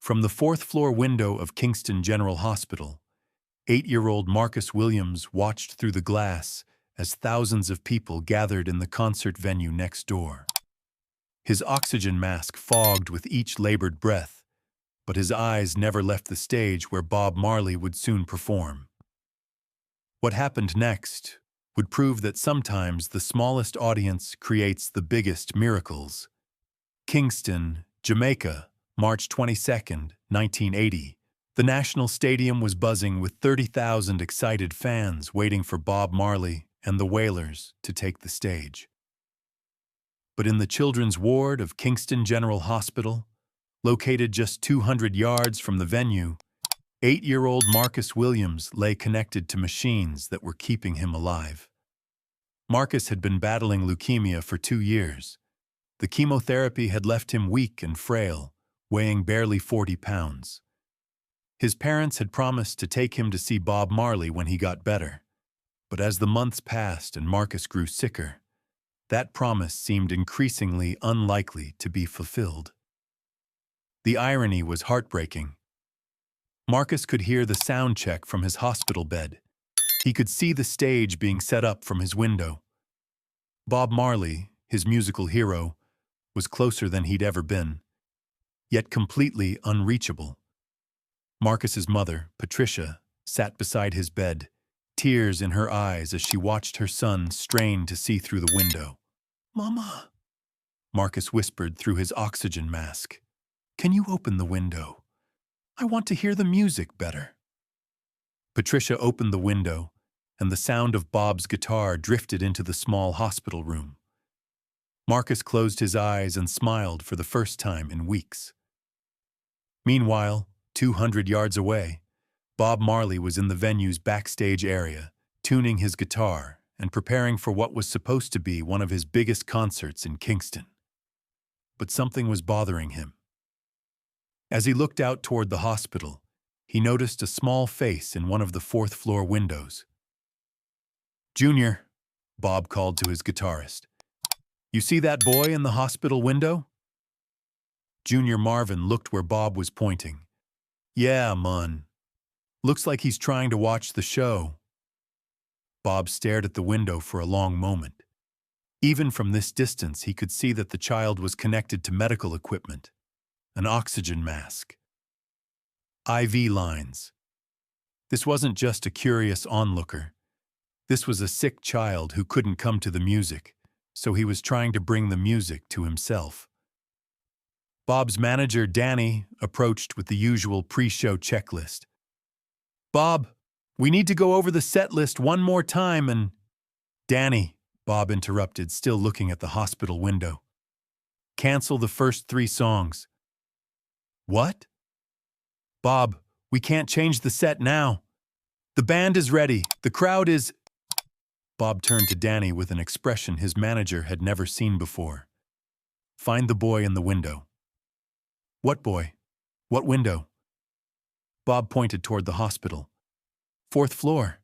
From the fourth-floor window of Kingston General Hospital, 8-year-old Marcus Williams watched through the glass as thousands of people gathered in the concert venue next door. His oxygen mask fogged with each labored breath, but his eyes never left the stage where Bob Marley would soon perform. What happened next would prove that sometimes the smallest audience creates the biggest miracles. Kingston, Jamaica, March 22, 1980. The National Stadium was buzzing with 30,000 excited fans waiting for Bob Marley and the Wailers to take the stage. But in the children's ward of Kingston General Hospital, located just 200 yards from the venue, 8-year-old Marcus Williams lay connected to machines that were keeping him alive. Marcus had been battling leukemia for 2 years. The chemotherapy had left him weak and frail, weighing barely 40 pounds. His parents had promised to take him to see Bob Marley when he got better. But as the months passed and Marcus grew sicker, that promise seemed increasingly unlikely to be fulfilled. The irony was heartbreaking. Marcus could hear the sound check from his hospital bed. He could see the stage being set up from his window. Bob Marley, his musical hero, was closer than he'd ever been, yet completely unreachable. Marcus's mother, Patricia, sat beside his bed, tears in her eyes as she watched her son strain to see through the window. "Mama," Marcus whispered through his oxygen mask, "can you open the window? I want to hear the music better." Patricia opened the window, and the sound of Bob's guitar drifted into the small hospital room. Marcus closed his eyes and smiled for the first time in weeks. Meanwhile, 200 yards away, Bob Marley was in the venue's backstage area, tuning his guitar and preparing for what was supposed to be one of his biggest concerts in Kingston. But something was bothering him. As he looked out toward the hospital, he noticed a small face in one of the fourth-floor windows. "Junior," Bob called to his guitarist, "you see that boy in the hospital window?" Junior Marvin looked where Bob was pointing. "Yeah, mun. Looks like he's trying to watch the show." Bob stared at the window for a long moment. Even from this distance, he could see that the child was connected to medical equipment, an oxygen mask, IV lines. This wasn't just a curious onlooker. This was a sick child who couldn't come to the music, so he was trying to bring the music to himself. Bob's manager, Danny, approached with the usual pre-show checklist. "Bob, we need to go over the set list one more time and—" "Danny," Bob interrupted, still looking at the hospital window. "Cancel the first 3 songs." "What?" "Bob, we can't change the set now. The band is ready. The crowd is—" Bob turned to Danny with an expression his manager had never seen before. "Find the boy in the window." "What boy? What window?" Bob pointed toward the hospital. "4th floor.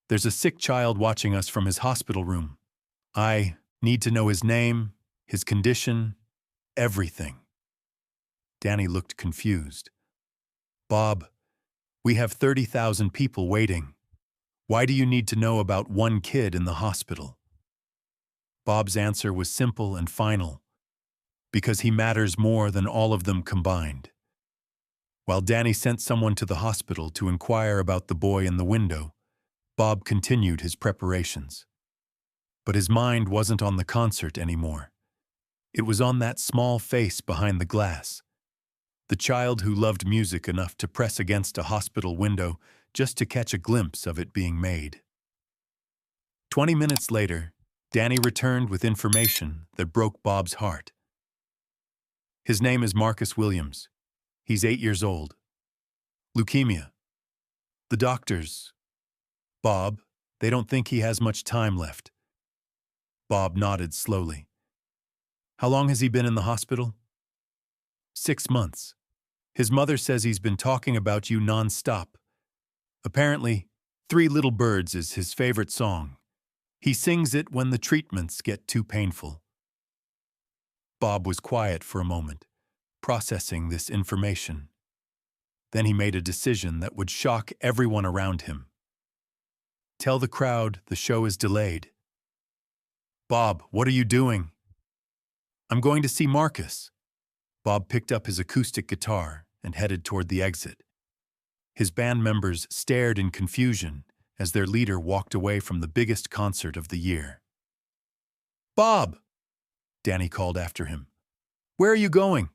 There's a sick child watching us from his hospital room. I need to know his name, his condition, everything." Danny looked confused. "Bob, we have 30,000 people waiting. Why do you need to know about one kid in the hospital?" Bob's answer was simple and final. Because he matters more than all of them combined. While Danny sent someone to the hospital to inquire about the boy in the window, Bob continued his preparations. But his mind wasn't on the concert anymore. It was on that small face behind the glass. The child who loved music enough to press against a hospital window just to catch a glimpse of it being made. 20 minutes later, Danny returned with information that broke Bob's heart. His name is Marcus Williams. He's 8 years old. Leukemia. The doctors. Bob, they don't think he has much time left. Bob nodded slowly. How long has he been in the hospital? 6 months. His mother says he's been talking about you non-stop. Apparently, 3 Little Birds is his favorite song. He sings it when the treatments get too painful. Bob was quiet for a moment, processing this information. Then he made a decision that would shock everyone around him. "Tell the crowd the show is delayed." "Bob, what are you doing?" "I'm going to see Marcus." Bob picked up his acoustic guitar and headed toward the exit. His band members stared in confusion as their leader walked away from the biggest concert of the year. "Bob!" Danny called after him. "Where are you going?"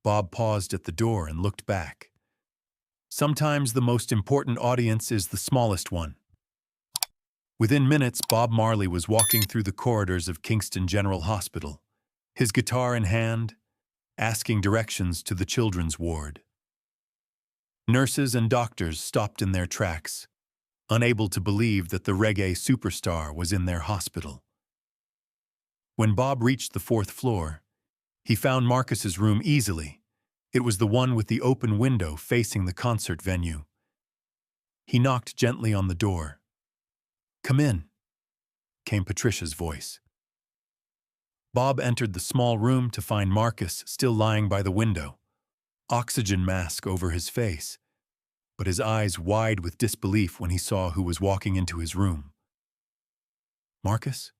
Bob paused at the door and looked back. Sometimes the most important audience is the smallest one. Within minutes, Bob Marley was walking through the corridors of Kingston General Hospital, his guitar in hand, asking directions to the children's ward. Nurses and doctors stopped in their tracks, unable to believe that the reggae superstar was in their hospital. When Bob reached the 4th floor, he found Marcus's room easily. It was the one with the open window facing the concert venue. He knocked gently on the door. "Come in," came Patricia's voice. Bob entered the small room to find Marcus still lying by the window, oxygen mask over his face, but his eyes wide with disbelief when he saw who was walking into his room. "Marcus?"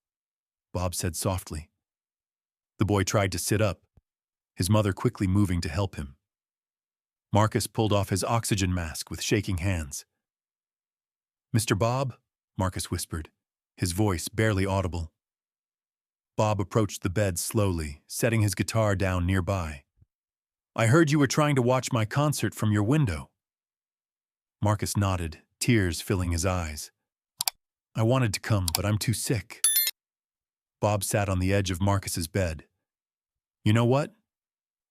Bob said softly. The boy tried to sit up, his mother quickly moving to help him. Marcus pulled off his oxygen mask with shaking hands. "Mr. Bob?" Marcus whispered, his voice barely audible. Bob approached the bed slowly, setting his guitar down nearby. "I heard you were trying to watch my concert from your window." Marcus nodded, tears filling his eyes. "I wanted to come, but I'm too sick." Bob sat on the edge of Marcus's bed. "You know what?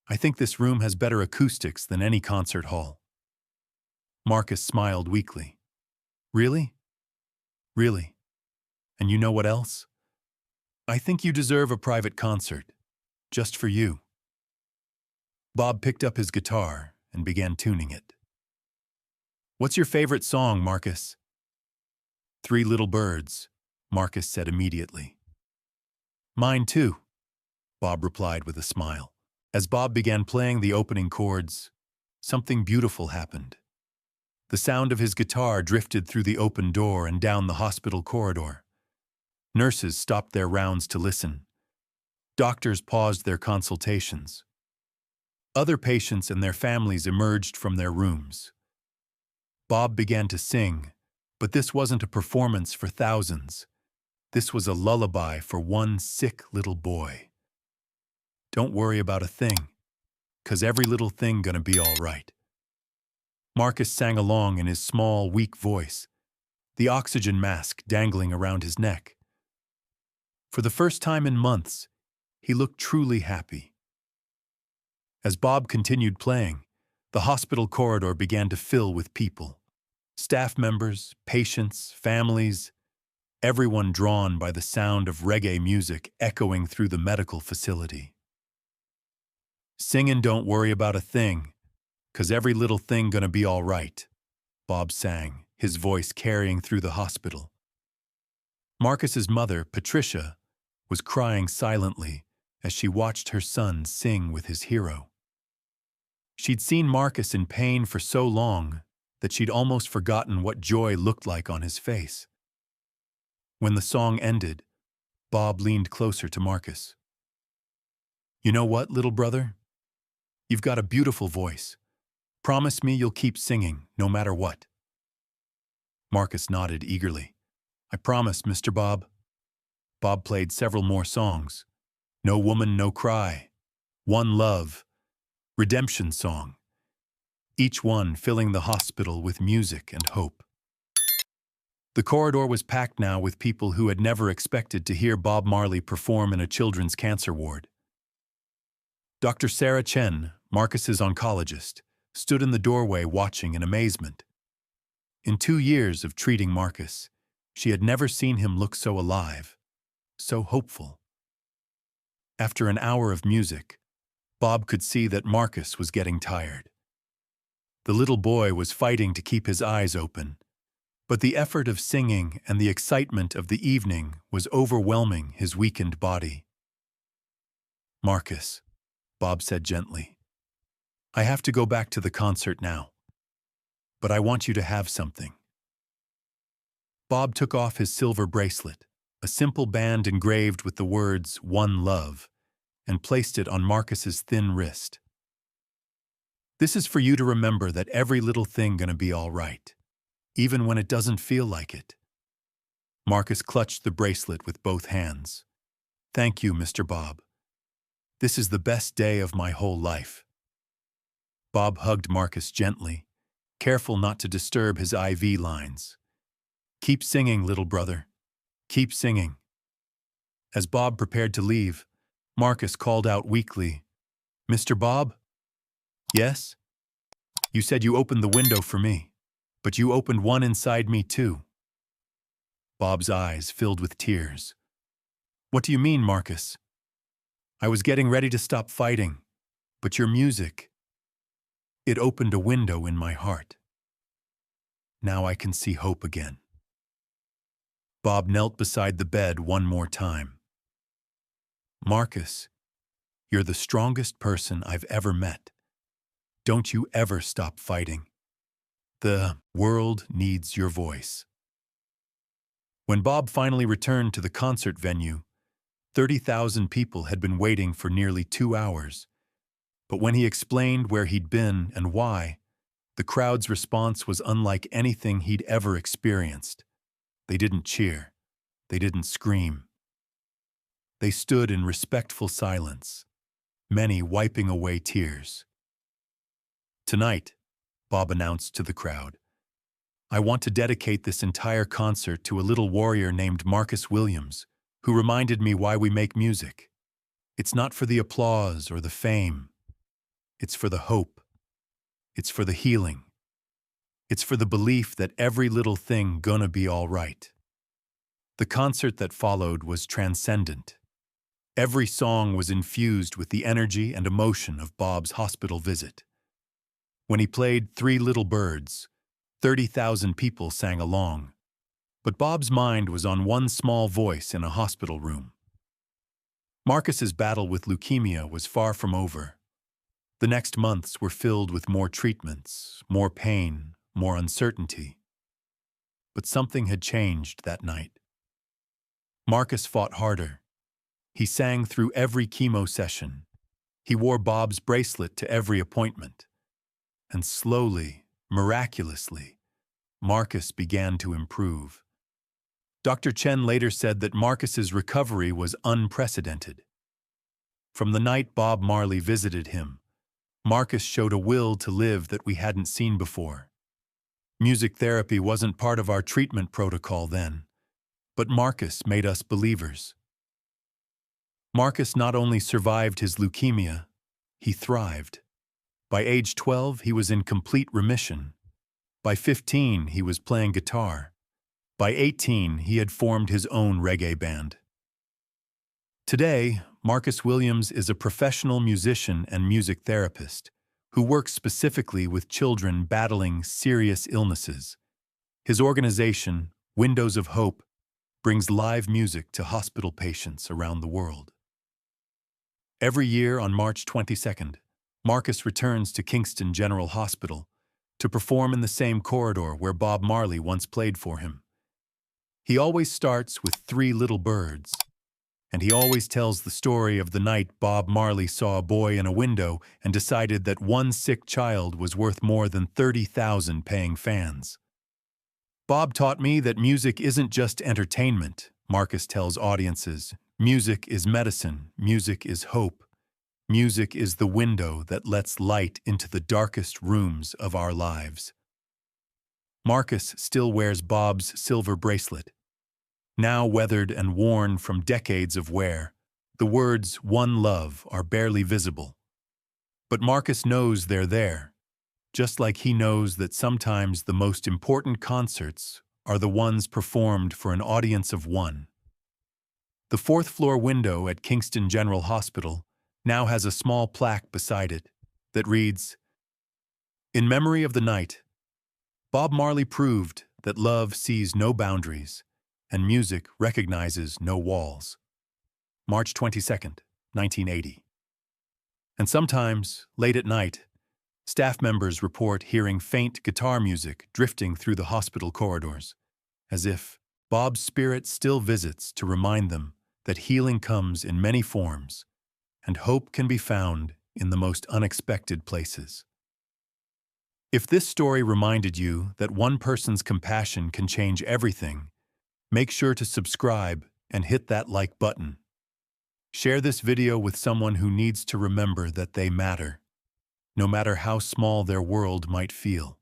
I think this room has better acoustics than any concert hall." Marcus smiled weakly. "Really?" "Really. And you know what else? I think you deserve a private concert, just for you." Bob picked up his guitar and began tuning it. "What's your favorite song, Marcus?" "Three Little Birds," Marcus said immediately. "Mine too," Bob replied with a smile. As Bob began playing the opening chords, something beautiful happened. The sound of his guitar drifted through the open door and down the hospital corridor. Nurses stopped their rounds to listen. Doctors paused their consultations. Other patients and their families emerged from their rooms. Bob began to sing, but this wasn't a performance for thousands. This was a lullaby for one sick little boy. "Don't worry about a thing, 'cause every little thing gonna be all right." Marcus sang along in his small, weak voice, the oxygen mask dangling around his neck. For the first time in months, he looked truly happy. As Bob continued playing, the hospital corridor began to fill with people. Staff members, patients, families, everyone drawn by the sound of reggae music echoing through the medical facility. "Singin' Don't Worry About a Thing, 'cause every little thing gonna be all right," Bob sang, his voice carrying through the hospital. Marcus's mother, Patricia, was crying silently as she watched her son sing with his hero. She'd seen Marcus in pain for so long that she'd almost forgotten what joy looked like on his face. When the song ended, Bob leaned closer to Marcus. "You know what, little brother? You've got a beautiful voice. Promise me you'll keep singing, no matter what." Marcus nodded eagerly. "I promise, Mr. Bob." Bob played several more songs. "No Woman, No Cry," "One Love," "Redemption Song," each one filling the hospital with music and hope. The corridor was packed now with people who had never expected to hear Bob Marley perform in a children's cancer ward. Dr. Sarah Chen, Marcus's oncologist, stood in the doorway watching in amazement. In 2 years of treating Marcus, she had never seen him look so alive, so hopeful. After an hour of music, Bob could see that Marcus was getting tired. The little boy was fighting to keep his eyes open, but the effort of singing and the excitement of the evening was overwhelming his weakened body. "Marcus," Bob said gently, I have to go back to the concert now, but I want you to have something. Bob took off his silver bracelet, a simple band engraved with the words "One Love," and placed it on Marcus's thin wrist. This is for you to remember that every little thing gonna be all right, even when it doesn't feel like it. Marcus clutched the bracelet with both hands. Thank you, Mr. Bob. This is the best day of my whole life. Bob hugged Marcus gently, careful not to disturb his IV lines. Keep singing, little brother. Keep singing. As Bob prepared to leave, Marcus called out weakly, Mr. Bob? Yes? You said you opened the window for me, but you opened one inside me too. Bob's eyes filled with tears. What do you mean, Marcus? I was getting ready to stop fighting, but your music, it opened a window in my heart. Now I can see hope again. Bob knelt beside the bed one more time. Marcus, you're the strongest person I've ever met. Don't you ever stop fighting. The world needs your voice. When Bob finally returned to the concert venue, 30,000 people had been waiting for nearly 2 hours. But when he explained where he'd been and why, the crowd's response was unlike anything he'd ever experienced. They didn't cheer. They didn't scream. They stood in respectful silence, many wiping away tears. Tonight, Bob announced to the crowd, I want to dedicate this entire concert to a little warrior named Marcus Williams, who reminded me why we make music. It's not for the applause or the fame. It's for the hope. It's for the healing. It's for the belief that every little thing gonna be all right. The concert that followed was transcendent. Every song was infused with the energy and emotion of Bob's hospital visit. When he played Three Little Birds, 30,000 people sang along. But Bob's mind was on one small voice in a hospital room. Marcus's battle with leukemia was far from over. The next months were filled with more treatments, more pain, more uncertainty. But something had changed that night. Marcus fought harder. He sang through every chemo session. He wore Bob's bracelet to every appointment. And slowly, miraculously, Marcus began to improve. Dr. Chen later said that Marcus's recovery was unprecedented. From the night Bob Marley visited him, Marcus showed a will to live that we hadn't seen before. Music therapy wasn't part of our treatment protocol then, but Marcus made us believers. Marcus not only survived his leukemia, he thrived. By age 12, he was in complete remission. By 15, he was playing guitar. By 18, he had formed his own reggae band. Today, Marcus Williams is a professional musician and music therapist who works specifically with children battling serious illnesses. His organization, Windows of Hope, brings live music to hospital patients around the world. Every year on March 22nd, Marcus returns to Kingston General Hospital to perform in the same corridor where Bob Marley once played for him. He always starts with Three Little Birds, and he always tells the story of the night Bob Marley saw a boy in a window and decided that one sick child was worth more than 30,000 paying fans. Bob taught me that music isn't just entertainment, Marcus tells audiences. Music is medicine, music is hope. Music is the window that lets light into the darkest rooms of our lives. Marcus still wears Bob's silver bracelet. Now weathered and worn from decades of wear, the words "One Love" are barely visible. But Marcus knows they're there, just like he knows that sometimes the most important concerts are the ones performed for an audience of one. The fourth-floor window at Kingston General Hospital now has a small plaque beside it that reads, "In memory of the night, Bob Marley proved that love sees no boundaries and music recognizes no walls. March 22nd, 1980. And sometimes, late at night, Staff members report hearing faint guitar music drifting through the hospital corridors, as if Bob's spirit still visits to remind them that healing comes in many forms and hope can be found in the most unexpected places. If this story reminded you that one person's compassion can change everything, make sure to subscribe and hit that like button. Share this video with someone who needs to remember that they matter, no matter how small their world might feel.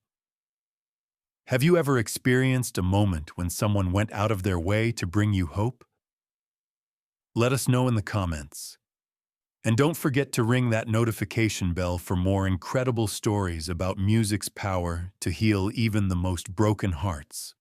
Have you ever experienced a moment when someone went out of their way to bring you hope? Let us know in the comments. And don't forget to ring that notification bell for more incredible stories about music's power to heal even the most broken hearts.